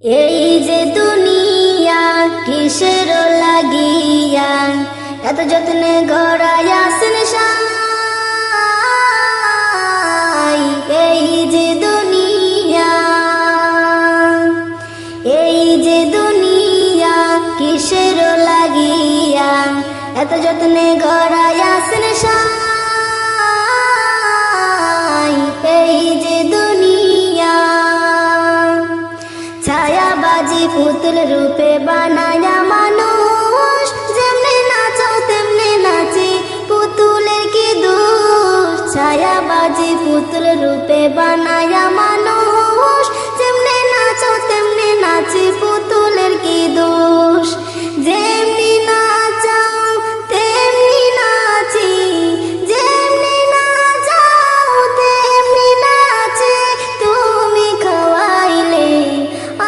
এই যে দুনিয়া কিসের লাগিয়া এত যত্নে গড়াইয়া সাই। এই যে দুনিয়া, এই যে দুনিয়া কিসের লাগিয়া এত যত্নে গড়াইয়া সাই। এই যে দুনিয়া ছায়াবাজি পুতুল রূপে বানায়া মানুষ, যেমনে নাচাও তেমনে নাচে পুতুলের কি দোষ। ছায়াবাজি পুতুল রূপে বানায়া মানুষ, যেমনে নাচাও তেমনে নাচে পুতুলের কি দোষ। যেমনি নাচাও তেমনি নাচি, যেমনি নাচাও তেমনি নাচে। তুমি খাওয়াইলে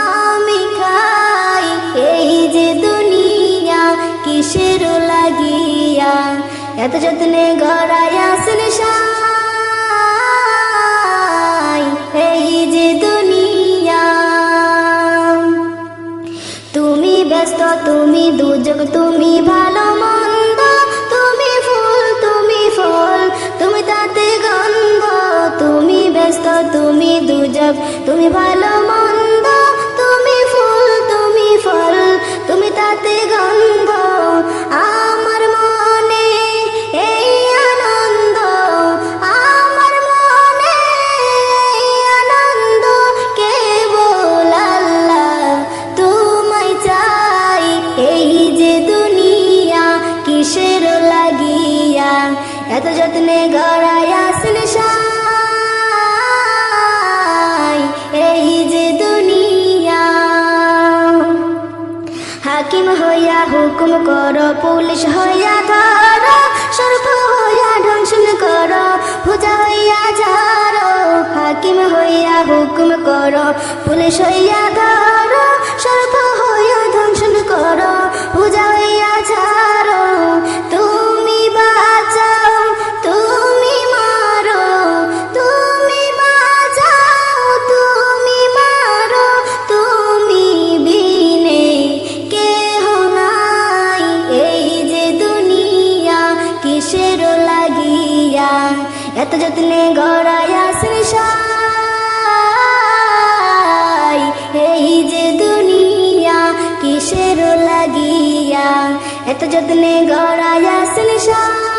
আমি খাই। এই যে দুনিয়া কিসের লাগিয়া এত যত্নে গড়াইয়া সাই। এই যে দুনিয়া তুমি ব্যস্ত, তুমি দুর্যোগ, তুমি ভালো মন্দ, তুমি ফুল তুমি ফল, তুমি তাতে গন্ধ। তুমি ব্যস্ত, তুমি দুর্যোগ, তুমি ভালো মন্দ, তুমি ফুল তুমি ফল, তুমি তাতে গন্ধ। আমার মনে এই আনন্দ, আমার মনে এই আনন্দ, কেবল আল্লাহ তোমায় চাই। এই যে দুনিয়া কিসের লাগিয়া এত যত্নে গড়াইয়া সাই। এই যে দুনিয়া হাকিম হইয়া হুকুম করো, পুলিশ হইয়া ধরো, সর্প হইয়া ধ্বংসন করো, পূজা হইয়া ঝাড়ো। হাকিম হইয়া হুকুম করো, পুলিশ হইয়া ধরো, সর্প হইয়া ধ্বংসন করো, পূজা হইয়া ঝাড়ো। তুমি বাঁচাও তুমি মারো, তুমি বাঁচাও তুমি মারো, তুমি বিনে কেহ নাই। এই যে দুনিয়া কিসের লাগিয়া এত যত্নে গড়াইয়া সাই। এই যে দুনিয়া কিসের লাগিয়া এত যত্নে গড়াইয়া সাই।